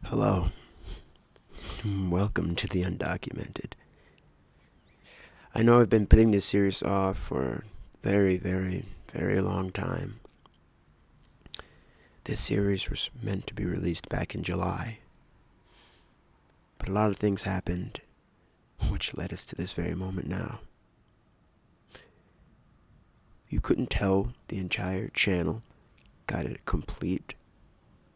Hello. Welcome to the Undocumented. I know I've been putting this series off for very long time. This series was meant to be released back in July. But a lot of things happened which led us to this very moment now. You couldn't tell, the entire channel got a complete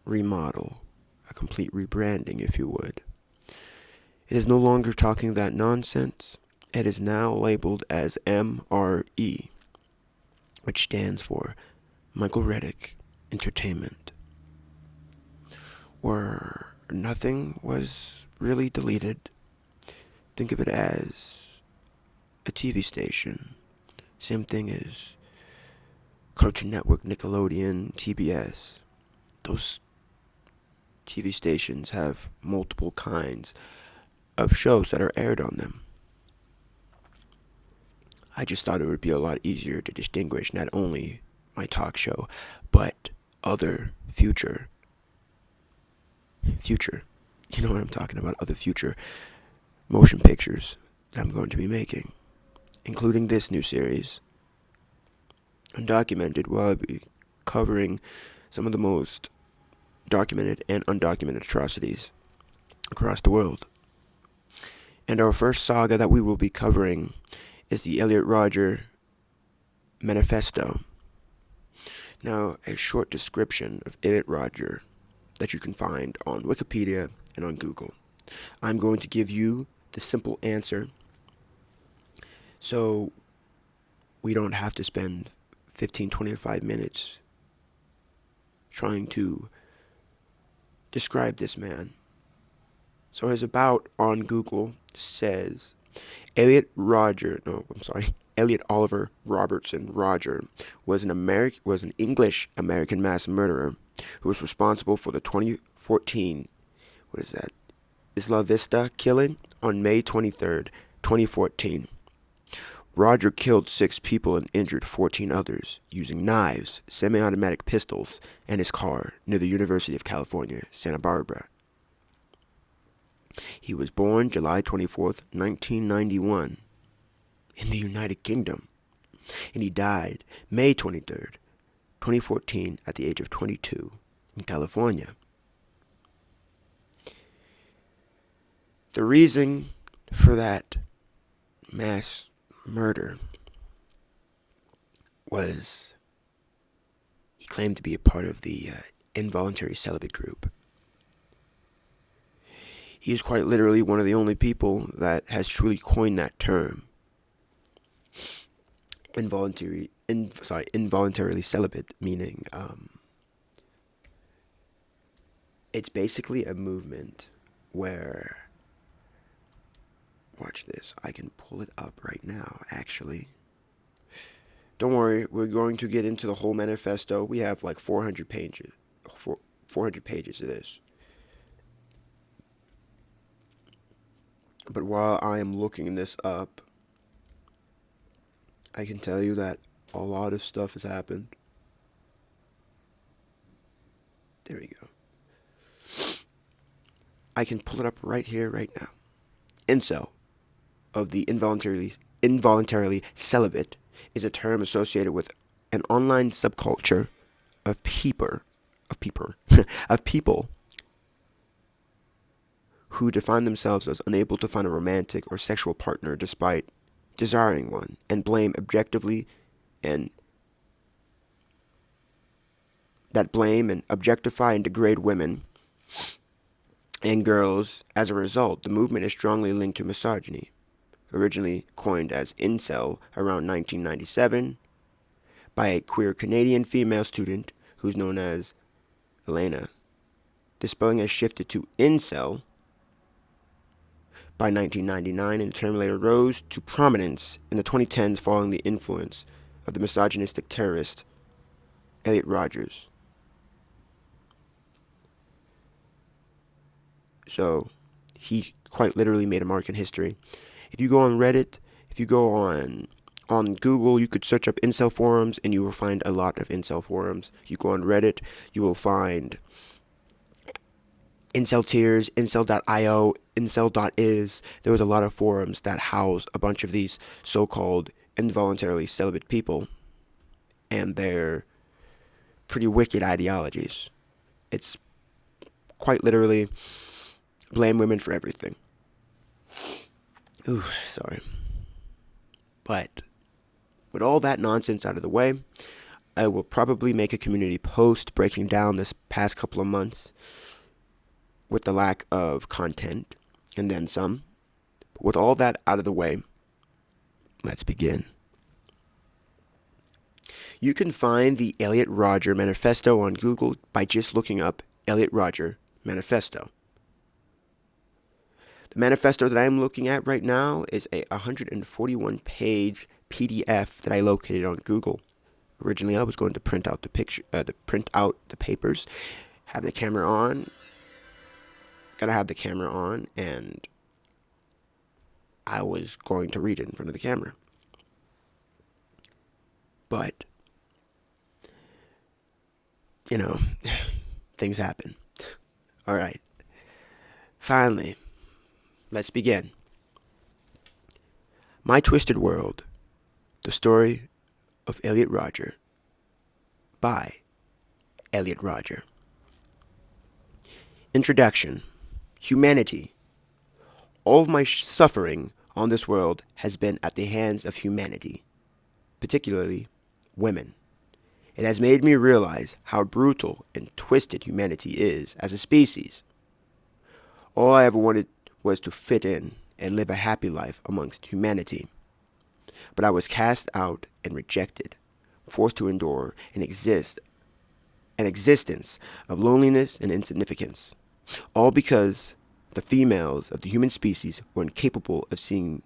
remodel, a complete rebranding, if you would. It is no longer talking that nonsense. It is now labeled as MRE, which stands for Mikereds.Entertainment, where nothing was really deleted. Think of it as a TV station. Same thing as Cartoon Network, Nickelodeon, TBS. Those TV stations have multiple kinds of shows that are aired on them. I just thought it would be a lot easier to distinguish not only my talk show, but other future, you know what I'm talking about, other future motion pictures that I'm going to be making, including this new series, Undocumented, where I'll be covering some of the most documented and undocumented atrocities across the world. And our first saga that we will be covering is the Elliott Rodger Manifesto. Now, a short description of Elliott Rodger that you can find on Wikipedia and on Google. I'm going to give you the simple answer so we don't have to spend 15-25 minutes trying to describe this man. So his about on Google says Elliott Oliver Robertson Rodger was an English American mass murderer who was responsible for the 2014 Isla Vista killing on May 23rd, 2014. Rodger killed 6 people and injured 14 others using knives, semi-automatic pistols, and his car near the University of California, Santa Barbara. He was born July 24th, 1991, in the United Kingdom, and he died May 23rd, 2014, at the age of 22 in California. The reason for that mass murder was he claimed to be a part of the involuntary celibate group. He is quite literally one of the only people that has truly coined that term. Involuntarily celibate, meaning it's basically a movement where, watch this, I can pull it up right now, actually. Don't worry, we're going to get into the whole manifesto. We have like 400 pages of this. But while I am looking this up, I can tell you that a lot of stuff has happened. There we go. I can pull it up right here, right now. Incel, of the involuntarily celibate, is a term associated with an online subculture of people who define themselves as unable to find a romantic or sexual partner despite desiring one, and blame and objectify and degrade women and girls. As a result, the movement is strongly linked to misogyny. Originally coined as incel around 1997 by a queer Canadian female student who's known as Elena. The spelling has shifted to incel by 1999, and the term later rose to prominence in the 2010s following the influence of the misogynistic terrorist Elliott Rodger. So he quite literally made a mark in history. If you go on Reddit, if you go on Google, you could search up incel forums, and you will find a lot of incel forums. You go on Reddit, you will find Incel Tears, Incel.io, Incel.is. There was a lot of forums that housed a bunch of these so-called involuntarily celibate people and their pretty wicked ideologies. It's quite literally blame women for everything. Ooh, sorry. But with all that nonsense out of the way, I will probably make a community post breaking down this past couple of months with the lack of content and then some. But with all that out of the way, let's begin. You can find the Elliott Rodger Manifesto on Google by just looking up Elliott Rodger Manifesto. The manifesto that I'm looking at right now is a 141-page PDF that I located on Google. Originally, I was going to print out the papers, have the camera on. Gotta have the camera on, and I was going to read it in front of the camera. But, things happen. All right. Finally, let's begin. My Twisted World, the story of Elliott Rodger, by Elliott Rodger. Introduction. Humanity. All of my suffering on this world has been at the hands of humanity, particularly women. It has made me realize how brutal and twisted humanity is as a species. All I ever wanted was to fit in and live a happy life amongst humanity. But I was cast out and rejected, forced to endure an existence of loneliness and insignificance, all because the females of the human species were incapable of seeing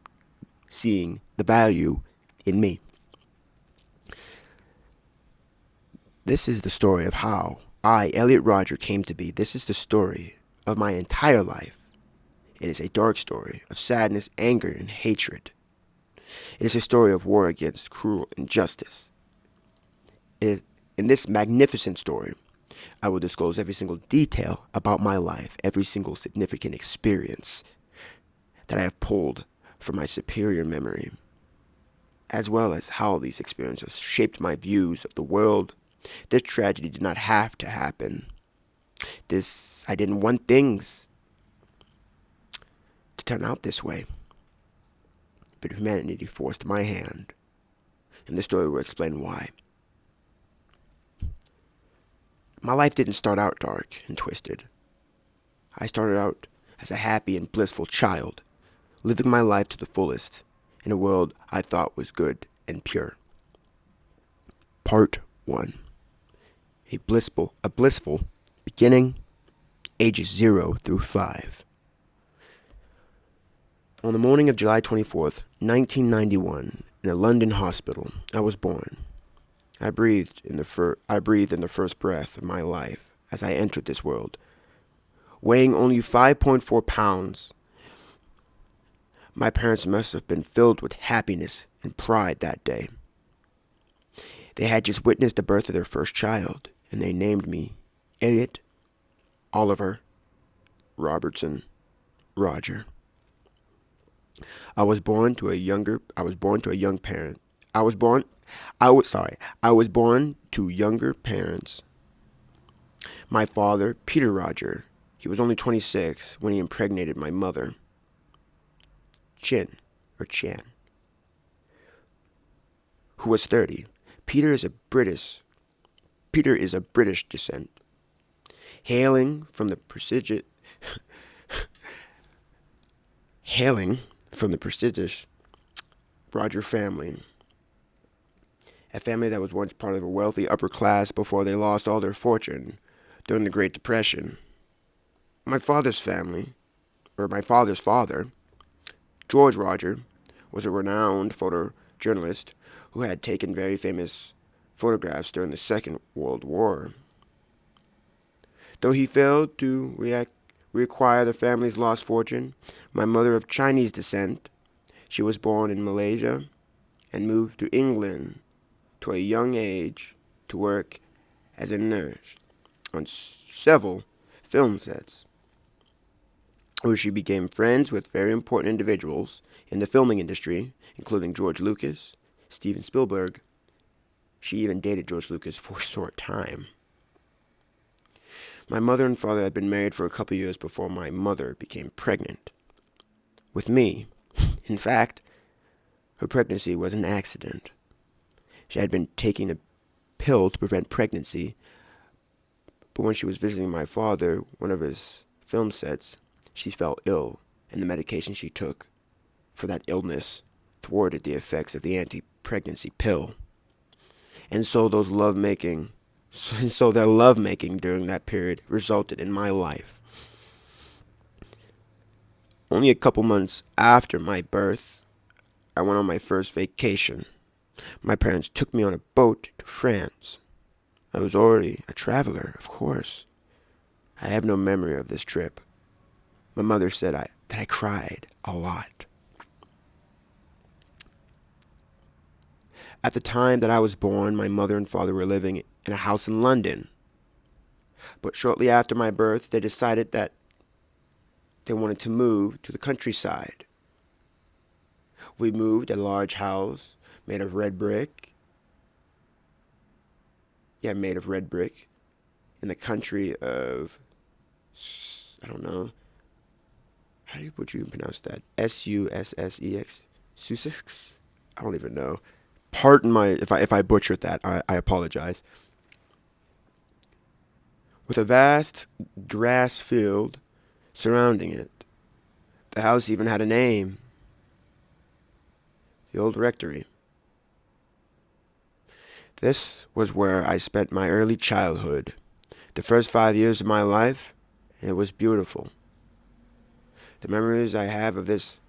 the value in me. This is the story of how I, Elliott Rodger, came to be. This is the story of my entire life. It is a dark story of sadness, anger, and hatred. It is a story of war against cruel injustice. In this magnificent story, I will disclose every single detail about my life, every single significant experience that I have pulled from my superior memory, as well as how these experiences shaped my views of the world. This tragedy did not have to happen. I didn't want things to turn out this way. But humanity forced my hand, and the story will explain why. My life didn't start out dark and twisted. I started out as a happy and blissful child, living my life to the fullest in a world I thought was good and pure. Part 1. A blissful beginning, ages 0 through 5. On the morning of July 24th, 1991, in a London hospital, I was born. I breathed in the first breath of my life as I entered this world. Weighing only 5.4 pounds, my parents must have been filled with happiness and pride that day. They had just witnessed the birth of their first child, and they named me Elliott Oliver Robertson Rodger. I was born to young younger parents. My father, Peter Rodger, he was only 26 when he impregnated my mother, Chan, who was 30. Peter is of British descent, hailing from the prestigious Rodger family, a family that was once part of a wealthy upper class before they lost all their fortune during the Great Depression. My father's father, George Rodger, was a renowned photojournalist who had taken very famous photographs during the Second World War. Though he failed to reacquire the family's lost fortune, my mother of Chinese descent, she was born in Malaysia and moved to England to a young age to work as a nurse on several film sets. where she became friends with very important individuals in the filming industry, including George Lucas, Steven Spielberg. She even dated George Lucas for a short time. My mother and father had been married for a couple years before my mother became pregnant with me. In fact, her pregnancy was an accident. She had been taking a pill to prevent pregnancy, but when she was visiting my father, one of his film sets, she fell ill, and the medication she took for that illness thwarted the effects of the anti-pregnancy pill. And so their lovemaking during that period resulted in my life. Only a couple months after my birth, I went on my first vacation. My parents took me on a boat to France. I was already a traveler, of course. I have no memory of this trip. My mother said that I cried a lot. At the time that I was born, my mother and father were living in a house in London. But shortly after my birth, they decided that they wanted to move to the countryside. We moved a large house made of red brick. Made of red brick in the country of, I don't know, would you pronounce that? Sussex? Sussex? I don't even know. Pardon if I butchered that. I apologize. With a vast grass field surrounding it. The house even had a name. The old rectory. This was where I spent my early childhood. The first 5 years of my life, and it was beautiful. The memories I have of this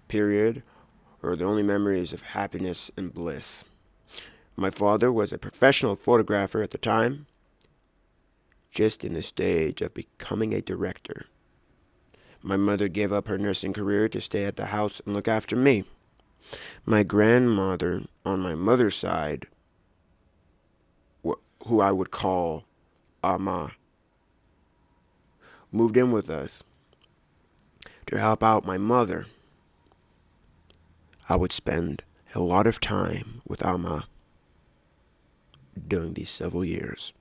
period are the only memories of happiness and bliss. My father was a professional photographer at the time, just in the stage of becoming a director. My mother gave up her nursing career to stay at the house and look after me. My grandmother, on my mother's side, who I would call Ama, moved in with us to help out my mother. I would spend a lot of time with Ama during these several years.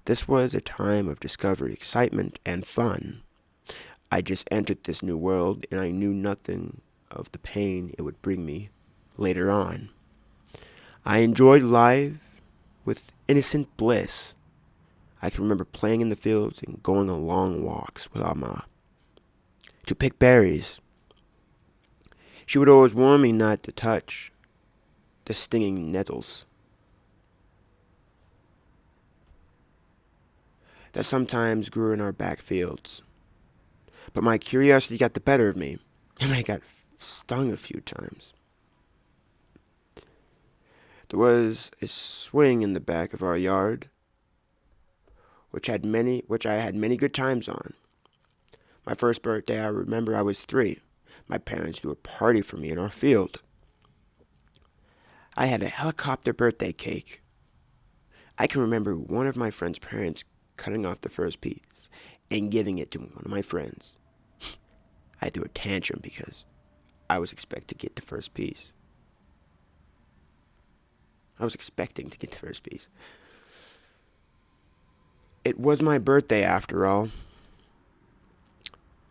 This was a time of discovery, excitement, and fun. I just entered this new world, and I knew nothing of the pain it would bring me later on. I enjoyed life with innocent bliss. I can remember playing in the fields and going on long walks with Ama to pick berries. She would always warn me not to touch the stinging nettles that sometimes grew in our back fields. But my curiosity got the better of me, and I got stung a few times. There was a swing in the back of our yard, which I had many good times on. My first birthday, I remember I was 3. My parents threw a party for me in our field. I had a helicopter birthday cake. I can remember one of my friend's parents cutting off the first piece and giving it to one of my friends. I threw a tantrum because I was expecting to get the first piece. It was my birthday after all.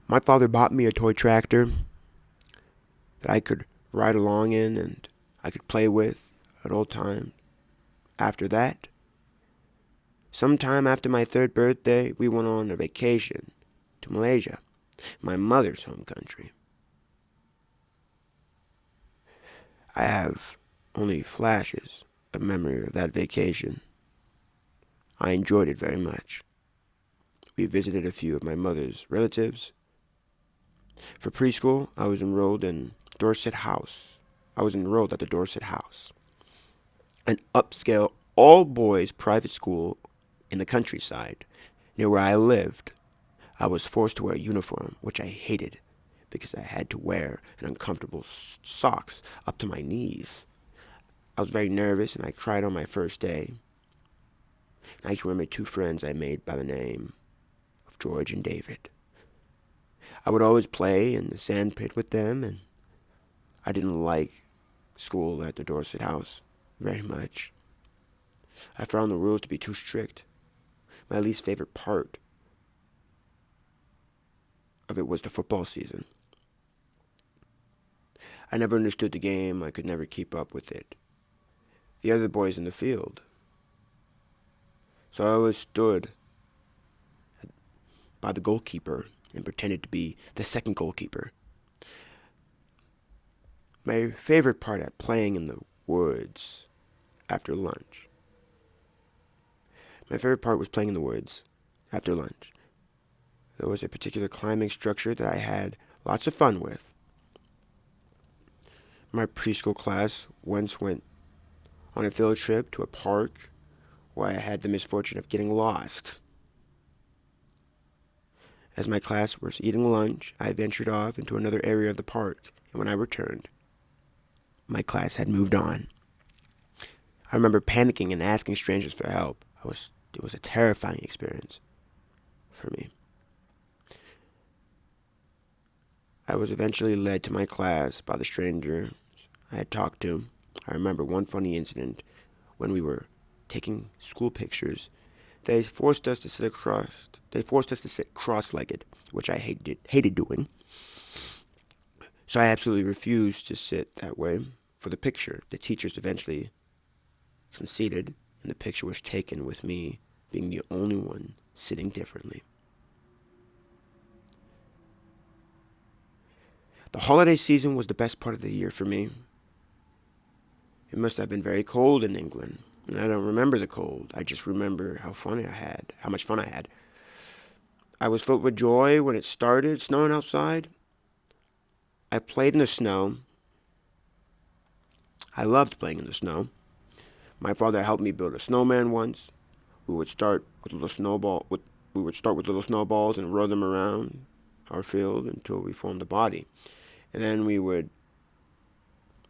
My father bought me a toy tractor that I could ride along in and I could play with at all times. After that, sometime after my 3rd birthday, we went on a vacation to Malaysia, my mother's home country. I have only flashes of memory of that vacation. I enjoyed it very much. We visited a few of my mother's relatives. For preschool, I was enrolled at the Dorset House, an upscale all-boys private school in the countryside near where I lived. I was forced to wear a uniform, which I hated because I had to wear an uncomfortable socks up to my knees. I was very nervous and I cried on my first day. And I can remember 2 friends I made by the name of George and David. I would always play in the sand pit with them, and I didn't like school at the Dorset house very much. I found the rules to be too strict. My least favorite part of it was the football season. I never understood the game. I could never keep up with it. The other boys in the field. So I always stood by the goalkeeper and pretended to be the second goalkeeper. My favorite part at playing in the woods after lunch. My favorite part was playing in the woods after lunch. There was a particular climbing structure that I had lots of fun with. My preschool class once went on a field trip to a park where I had the misfortune of getting lost. As my class was eating lunch, I ventured off into another area of the park, and when I returned, my class had moved on. I remember panicking and asking strangers for help. It was a terrifying experience for me. I was eventually led to my class by the stranger I had talked to. I remember one funny incident when we were taking school pictures. They forced us to sit cross-legged, which I hated doing. So I absolutely refused to sit that way for the picture. The teachers eventually conceded, and the picture was taken with me being the only one sitting differently. The holiday season was the best part of the year for me. It must have been very cold in England, and I don't remember the cold. I just remember how much fun I had. I was filled with joy when it started snowing outside. I played in the snow. I loved playing in the snow. My father helped me build a snowman once. We would start with little snowballs and roll them around our field until we formed a body, and then we would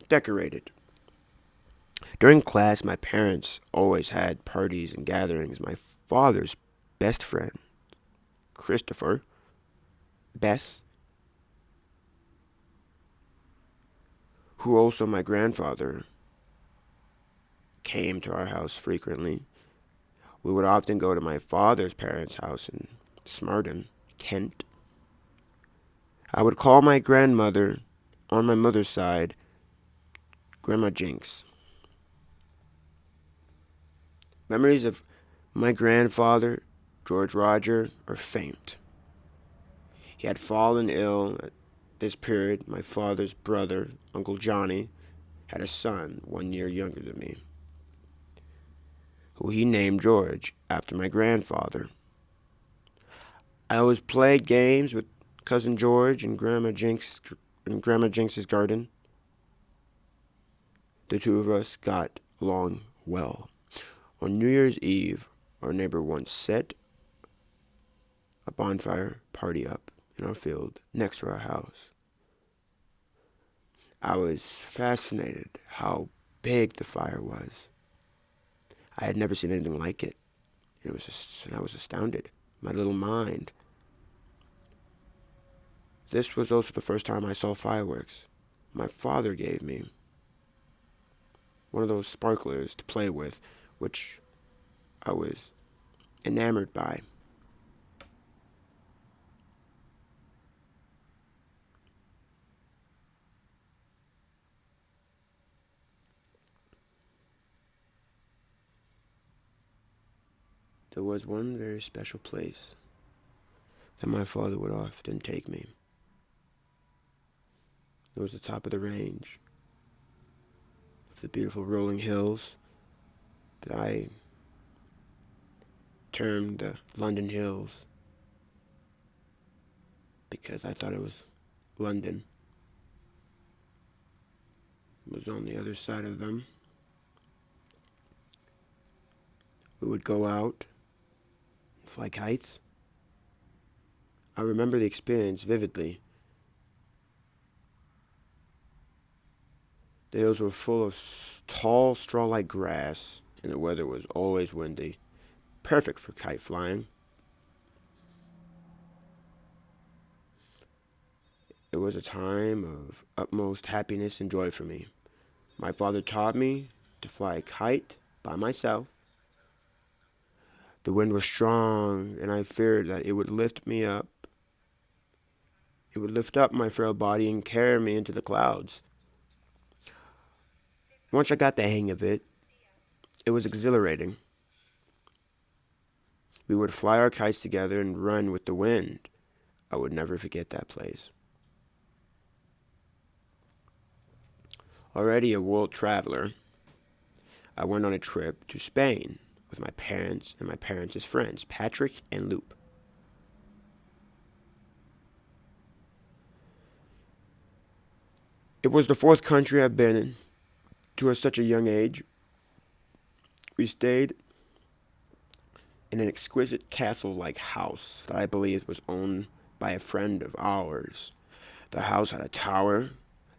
decorate it. During class, my parents always had parties and gatherings. My father's best friend, Christopher, Bess, who also my grandfather, came to our house frequently. We would often go to my father's parents' house in Smarden, Kent. I would call my grandmother, on my mother's side, Grandma Jinx. Memories of my grandfather, George Rodger, are faint. He had fallen ill at this period. My father's brother, Uncle Johnny, had a son 1 year younger than me, who he named George after my grandfather. I always played games with Cousin George in Grandma Jinx's garden. The two of us got along well. On New Year's Eve, our neighbor once set a bonfire party up in our field next to our house. I was fascinated how big the fire was. I had never seen anything like it. And I was astounded. My little mind. This was also the first time I saw fireworks. My father gave me one of those sparklers to play with, which I was enamored by. There was one very special place that my father would often take me. It was the top of the range, with the beautiful rolling hills that I termed the London Hills because I thought it was London. It was on the other side of them. We would go out and fly kites. I remember the experience vividly. The hills were full of tall, straw-like grass, and the weather was always windy, perfect for kite flying. It was a time of utmost happiness and joy for me. My father taught me to fly a kite by myself. The wind was strong, and I feared that it would lift me up. It would lift up my frail body and carry me into the clouds. Once I got the hang of it, it was exhilarating. We would fly our kites together and run with the wind. I would never forget that place. Already a world traveler, I went on a trip to Spain with my parents and my parents' friends, Patrick and Loop. It was the fourth country I've been in to at such a young age. We stayed in an exquisite castle-like house that I believe was owned by a friend of ours. The house had a tower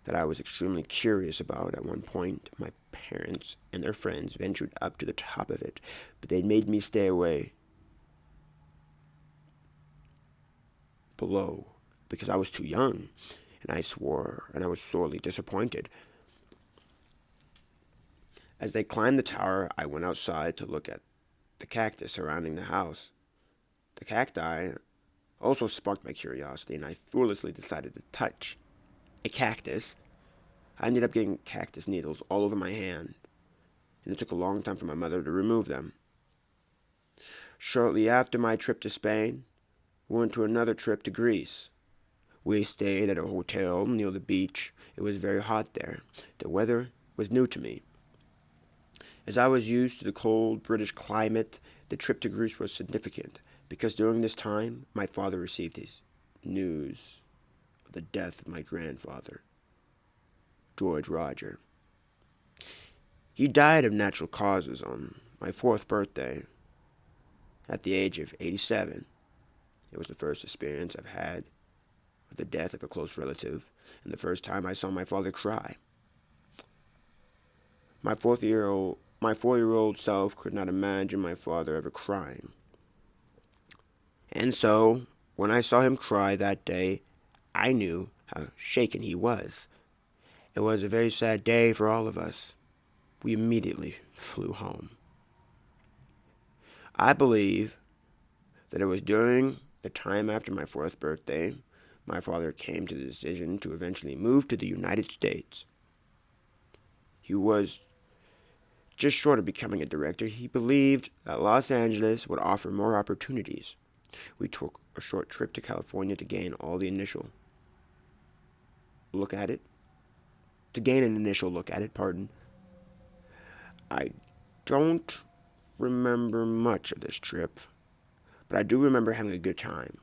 that I was extremely curious about. At one point, my parents and their friends ventured up to the top of it, but they made me stay away below because I was too young, and I swore, and I was sorely disappointed. As they climbed the tower, I went outside to look at the cactus surrounding the house. The cacti also sparked my curiosity, and I foolishly decided to touch a cactus. I ended up getting cactus needles all over my hand, and it took a long time for my mother to remove them. Shortly after my trip to Spain, we went to another trip to Greece. We stayed at a hotel near the beach. It was very hot there. The weather was new to me. As I was used to the cold British climate, the trip to Greece was significant because during this time, my father received his news of the death of my grandfather, George Rodger. He died of natural causes on my fourth birthday at the age of 87. It was the first experience I've had with the death of a close relative, and the first time I saw my father cry. My 4-year-old self could not imagine my father ever crying. And so, when I saw him cry that day, I knew how shaken he was. It was a very sad day for all of us. We immediately flew home. I believe that it was during the time after my fourth birthday, my father came to the decision to eventually move to the United States. He was just short of becoming a director. He believed that Los Angeles would offer more opportunities. We took a short trip to California to gain an initial look at it. I don't remember much of this trip, but I do remember having a good time.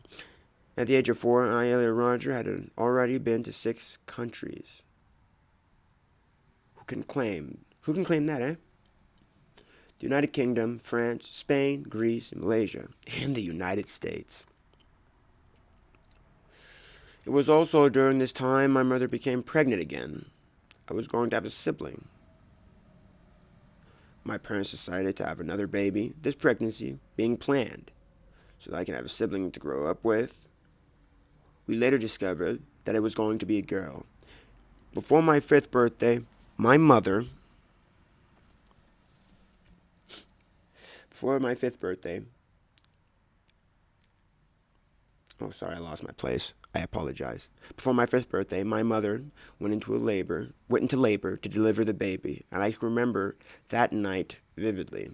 At the age of 4, Elliott Rodger had already been to 6 countries. Who can claim that, eh? The United Kingdom, France, Spain, Greece, and Malaysia, and the United States. It was also during this time my mother became pregnant again. I was going to have a sibling. My parents decided to have another baby, this pregnancy being planned, so that I can have a sibling to grow up with. We later discovered that it was going to be a girl. Before my 5th birthday, my mother, oh, sorry, I lost my place. I apologize. Before my 5th birthday, my mother went into labor to deliver the baby, and I can remember that night vividly.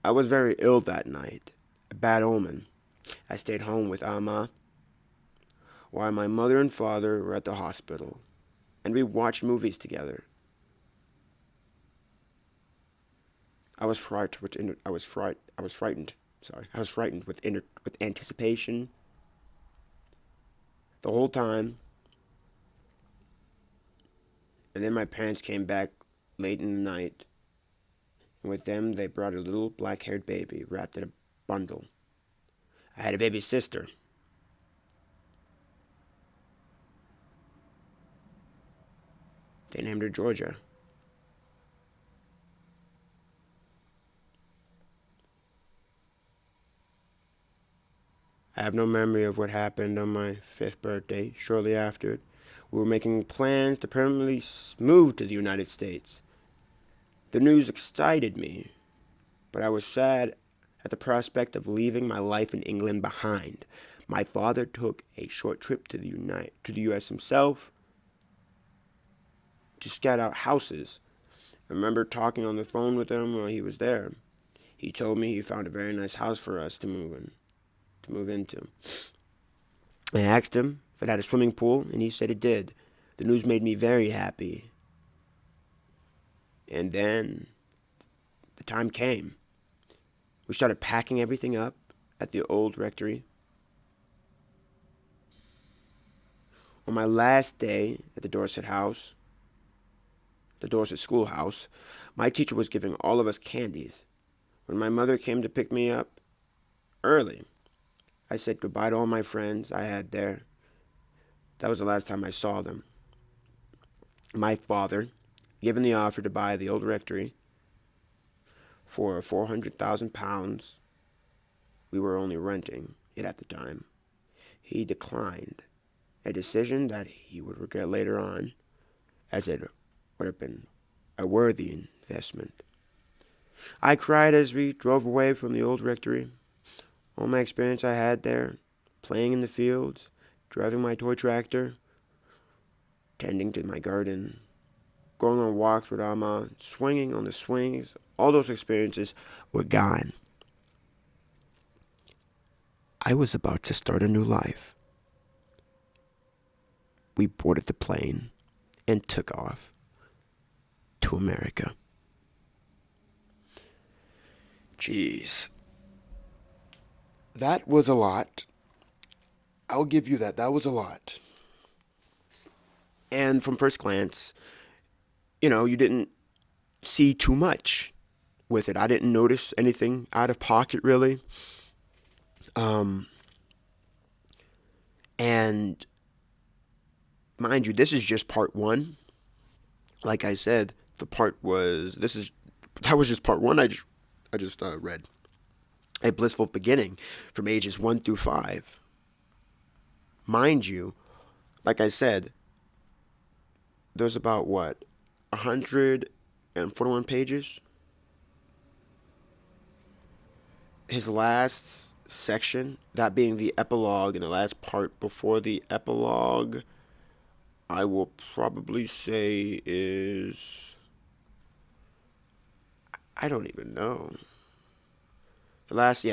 I was very ill that night, a bad omen. I stayed home with Amma while my mother and father were at the hospital, and we watched movies together. I was frightened with anticipation the whole time. And then my parents came back late in the night, and with them they brought a little black-haired baby wrapped in a bundle. I had a baby sister. They named her Georgia. I have no memory of what happened on my 5th birthday. Shortly after, we were making plans to permanently move to the United States. The news excited me, but I was sad at the prospect of leaving my life in England behind. My father took a short trip to the U.S. himself to scout out houses. I remember talking on the phone with him while he was there. He told me he found a very nice house for us to move into. I asked him if it had a swimming pool, and he said it did. The news made me very happy. And then the time came. We started packing everything up at the old rectory. On my last day at the Dorset schoolhouse, my teacher was giving all of us candies. When my mother came to pick me up early, I said goodbye to all my friends I had there. That was the last time I saw them. My father, given the offer to buy the old rectory for £400,000, we were only renting it at the time. He declined, a decision that he would regret later on, as it would have been a worthy investment. I cried as we drove away from the old rectory. All my experience I had there, playing in the fields, driving my toy tractor, tending to my garden, going on walks with Amma, swinging on the swings, all those experiences were gone. I was about to start a new life. We boarded the plane and took off to America. Jeez. That was a lot. I'll give you that. That was a lot. And from first glance, you didn't see too much with it. I didn't notice anything out of pocket, really. And mind you, this is just part one. Like I said, that was just part one. I just read A Blissful Beginning from ages 1 through 5. Mind you, like I said, there's about 141 pages. His last section, that being the epilogue, and the last part before the epilogue, I will probably say is, I don't even know. The last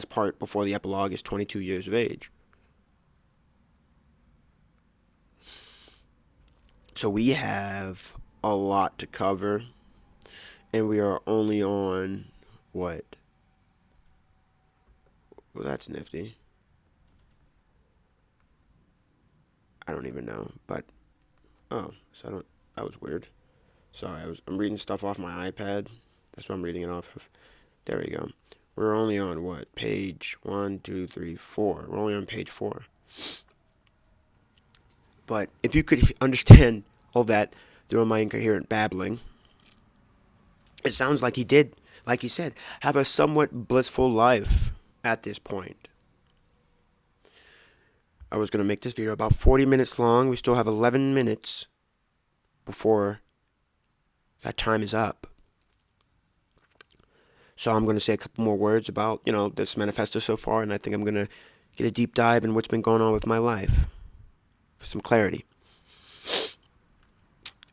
part before the epilogue is 22 years of age. So we have a lot to cover, and we are only on what? Well, that's nifty. I don't even know, but that was weird. Sorry, I'm reading stuff off my iPad. That's what I'm reading it off of. There we go. We're only on what? Page 1, 2, 3, 4. We're only on page 4. But if you could understand all that through my incoherent babbling, it sounds like he did, like he said, have a somewhat blissful life at this point. I was going to make this video about 40 minutes long. We still have 11 minutes before that time is up. So I'm going to say a couple more words about, this manifesto so far, and I think I'm going to get a deep dive in what's been going on with my life for some clarity.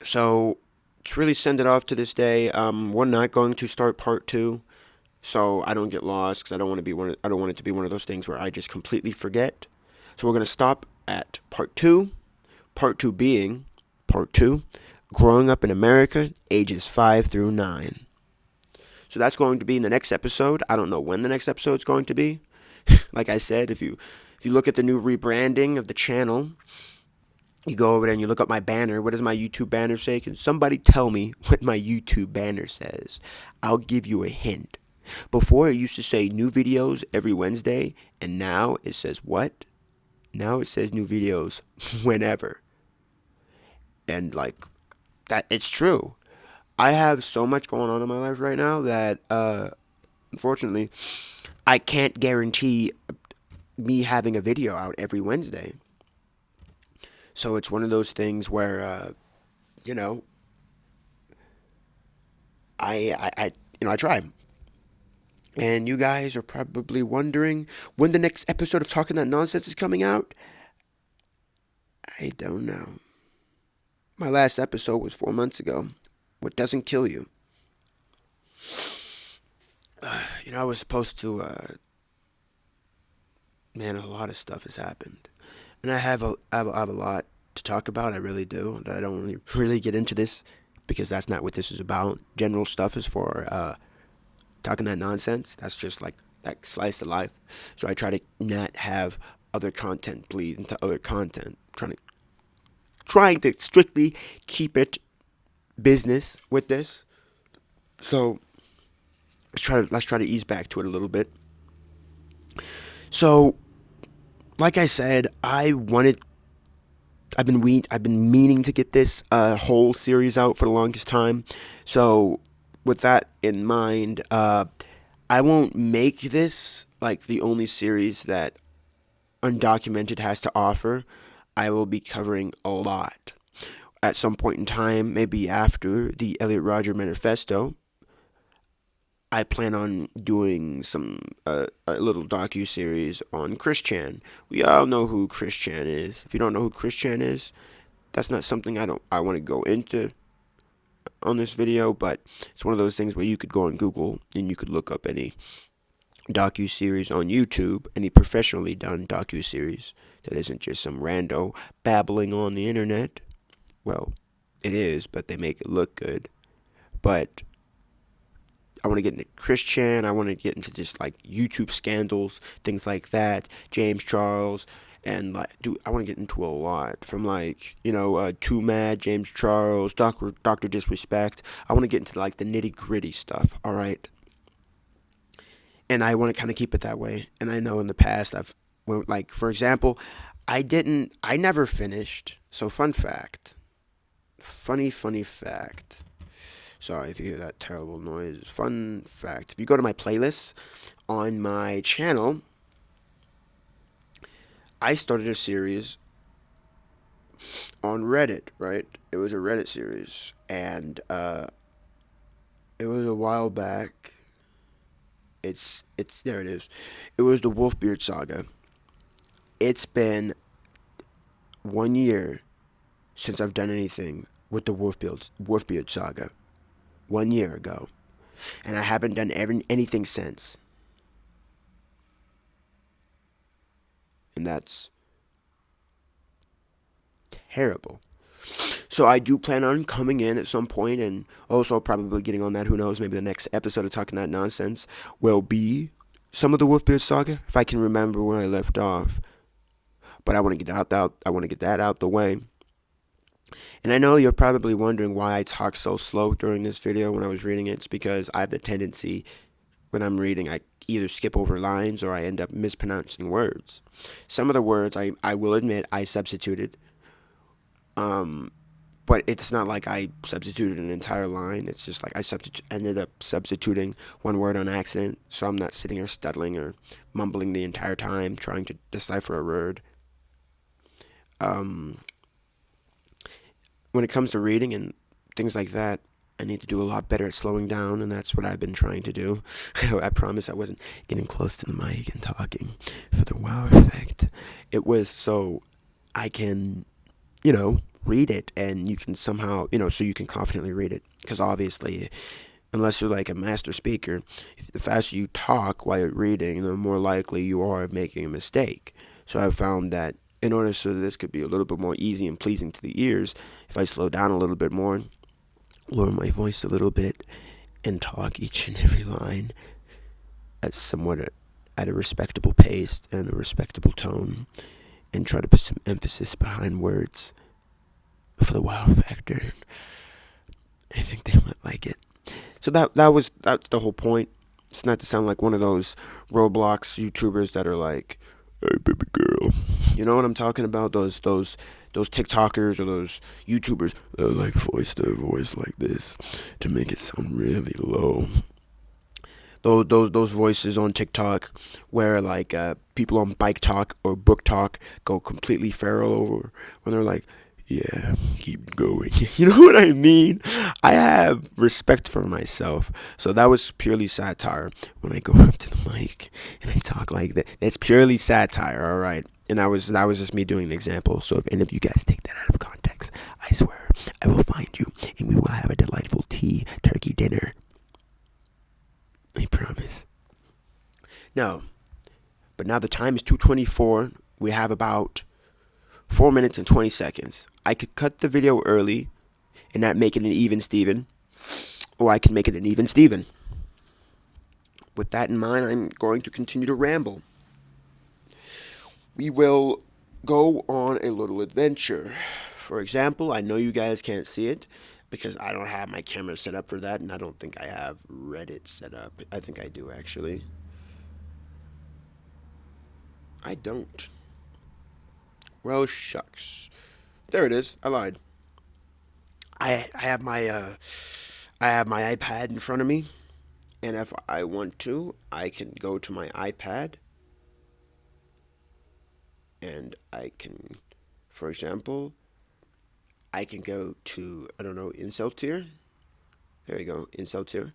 So, to really send it off to this day, we're not going to start part 2, so I don't get lost, because I don't want it to be one of those things where I just completely forget. So we're going to stop at part 2. Part 2 being, growing up in America, ages 5 through 9. So that's going to be in the next episode. I don't know when the next episode is going to be. Like I said, if you look at the new rebranding of the channel, you go over there and you look up my banner. What does my YouTube banner say? Can somebody tell me what my YouTube banner says? I'll give you a hint. Before, it used to say new videos every Wednesday, and now it says what? Now it says new videos whenever. And that, it's true. I have so much going on in my life right now that, unfortunately, I can't guarantee me having a video out every Wednesday. So it's one of those things where, you know, I try. And you guys are probably wondering when the next episode of Talking That Nonsense is coming out. I don't know. My last episode was 4 months ago. What doesn't kill you? I was supposed to, man, a lot of stuff has happened. And I have a lot to talk about, I really do. I don't really get into this because that's not what this is about. General stuff is for talking that nonsense. That's just like that slice of life. So I try to not have other content bleed into other content. Trying to strictly keep it business with this. So let's try to ease back to it a little bit. So, like I said, I've been meaning to get this whole series out for the longest time. So, with that in mind, I won't make this like the only series that Undocumented has to offer. I will be covering a lot. At some point in time, maybe after the Elliott Rodger Manifesto, I plan on doing a little docu-series on Chris Chan. We all know who Chris Chan is. If you don't know who Chris Chan is, that's not something I want to go into on this video, but it's one of those things where you could go on Google and you could look up any docu-series on YouTube, any professionally done docu-series that isn't just some rando babbling on the internet. Well, it is, but they make it look good. But I want to get into Chris Chan. I want to get into just like YouTube scandals, things like that. James Charles, and like, dude, I want to get into a lot from like Too Mad, James Charles, Doctor Disrespect. I want to get into like the nitty gritty stuff. All right, and I want to kind of keep it that way. And I know in the past like for example, I never finished. So funny fact. Sorry if you hear that terrible noise. Fun fact. If you go to my playlists on my channel, I started a series on Reddit, right? It was a Reddit series. And it was a while back. It's there it is. It was the Wolfbeard Saga. It's been 1 year since I've done anything with the Wolfbeard Saga. 1 year ago, and I haven't done anything since, and that's terrible. So I do plan on coming in at some point, and also probably getting on that. Who knows? Maybe the next episode of Talking That Nonsense will be some of the Wolfbeard Saga, if I can remember where I left off. But I want to get I want to get that out the way. And I know you're probably wondering why I talk so slow during this video when I was reading it. It's because I have the tendency, when I'm reading, I either skip over lines or I end up mispronouncing words. Some of the words, I will admit, I substituted. But it's not like I substituted an entire line. It's just like I ended up substituting one word on accident. So I'm not sitting here stuttering or mumbling the entire time trying to decipher a word. When it comes to reading and things like that, I need to do a lot better at slowing down, and that's what I've been trying to do. I promise I wasn't getting close to the mic and talking for the wow effect. It was so I can, read it, and you can somehow, so you can confidently read it. Because obviously, unless you're like a master speaker, the faster you talk while you're reading, the more likely you are of making a mistake. So I've found that in order so that this could be a little bit more easy and pleasing to the ears, if I slow down a little bit more, lower my voice a little bit, and talk each and every line at a respectable pace and a respectable tone, and try to put some emphasis behind words for the wow factor, I think they might like it. So that's the whole point. It's not to sound like one of those Roblox YouTubers that are like, "Hey, baby girl," you know what I'm talking about? Those TikTokers or those YouTubers that like voice their voice like this to make it sound really low. those voices on TikTok where like people on Bike Talk or Book Talk go completely feral over when they're like, yeah, keep going. You know what I mean? I have respect for myself. So that was purely satire. When I go up to the mic and I talk like that, that's purely satire, all right? And that was just me doing an example. So if any of you guys take that out of context, I swear I will find you and we will have a delightful tea turkey dinner. I promise. No, but now the time is 2:24. We have about 4 minutes and 20 seconds. I could cut the video early and not make it an even Steven, or I can make it an even Steven. With that in mind, I'm going to continue to ramble. We will go on a little adventure. For example, I know you guys can't see it because I don't have my camera set up for that, and I don't think I have Reddit set up. I think I do, actually. I don't. Well, shucks. There it is. I lied. I have my iPad in front of me, and if I want to, I can go to my iPad, and I can, for example, I can go to, I don't know, Incel tier. There you go, Incel tier,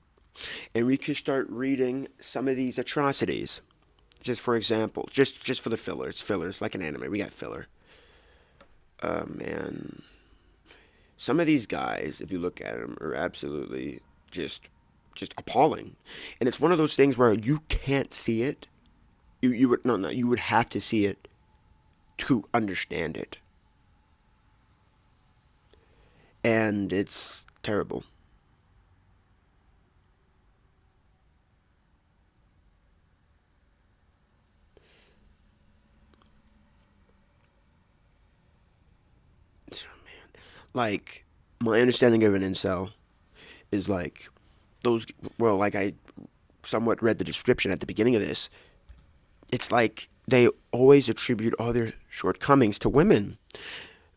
and we can start reading some of these atrocities. Just for example, just for the filler. It's filler. It's like an anime. We got filler. Man, some of these guys, if you look at them, are absolutely just appalling. And it's one of those things where you can't see it. You would no, you would have to see it to understand it. And it's terrible. So, man, like my understanding of an incel is like those, well, like I somewhat read the description at the beginning of this. It's like they always attribute all their shortcomings to women.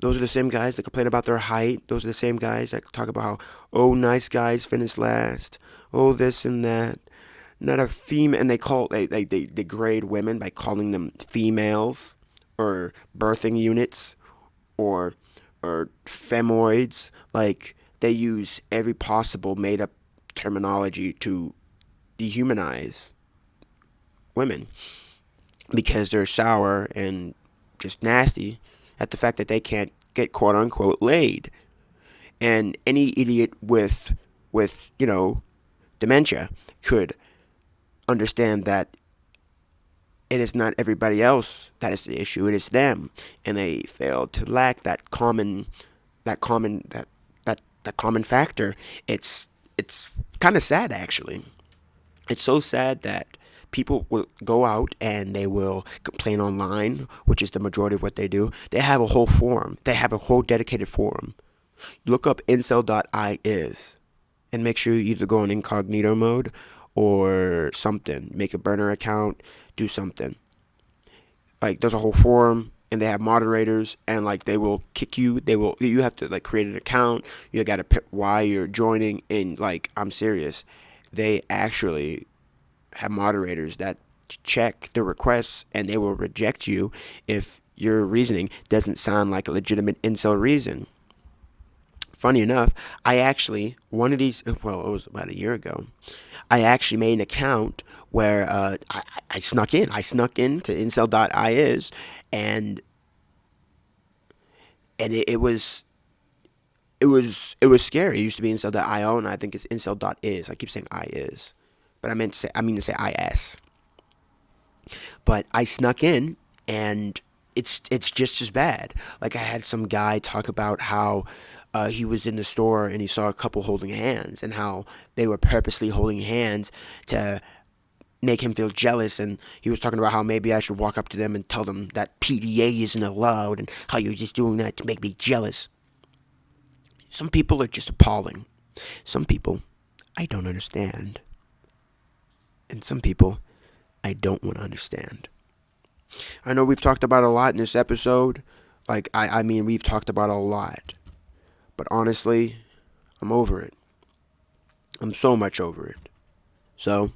Those are the same guys that complain about their height. Those are the same guys that talk about how, oh, nice guys finish last. Oh, this and that. Not a female, and they degrade women by calling them females or birthing units or femoids. Like they use every possible made up terminology to dehumanize women because they're sour and just nasty at the fact that they can't get quote unquote laid. And any idiot with dementia could understand that it is not everybody else that is the issue, it is them. And they fail to lack that common factor. It's kind of sad, actually. It's so sad that people will go out and they will complain online, which is the majority of what they do. They have a whole forum. They have a whole dedicated forum. Look up incel.is and make sure you either go in incognito mode or something. Make a burner account, do something. Like there's a whole forum and they have moderators and like they will kick you. You have to like create an account. You got to pick why you're joining, and like I'm serious. They actually have moderators that check the requests and they will reject you if your reasoning doesn't sound like a legitimate incel reason. Funny enough, I actually, one of these, well, it was about a year ago, I actually made an account where I snuck in. I snuck into incel.is and it was scary. It used to be incel.io and I think it's incel.is. I keep saying I is. But I mean to say IS. But I snuck in and it's just as bad. Like I had some guy talk about how he was in the store and he saw a couple holding hands and how they were purposely holding hands to make him feel jealous, and he was talking about how maybe I should walk up to them and tell them that PDA isn't allowed and how you're just doing that to make me jealous. Some people are just appalling. Some people I don't understand. And some people I don't want to understand. I know we've talked about a lot in this episode. Like, I mean, we've talked about a lot. But honestly, I'm over it. I'm so much over it. So,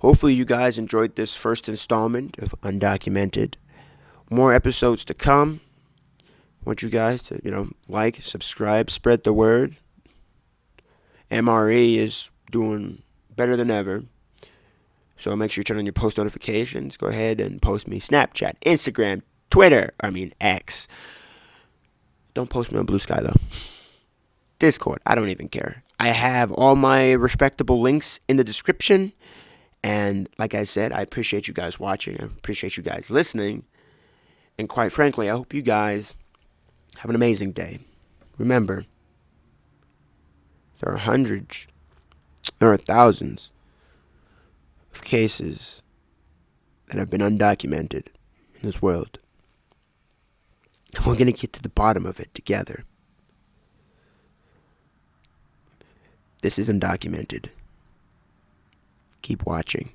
Hopefully you guys enjoyed this first installment of Undocumented. More episodes to come. I want you guys to, like, subscribe, spread the word. MRE is doing better than ever. So make sure you turn on your post notifications. Go ahead and post me Snapchat, Instagram, Twitter. X. Don't post me on Blue Sky, though. Discord. I don't even care. I have all my respectable links in the description. And like I said, I appreciate you guys watching. I appreciate you guys listening. And quite frankly, I hope you guys have an amazing day. Remember, there are hundreds, there are thousands of cases that have been undocumented in this world. And we're going to get to the bottom of it together. This is Undocumented. Keep watching.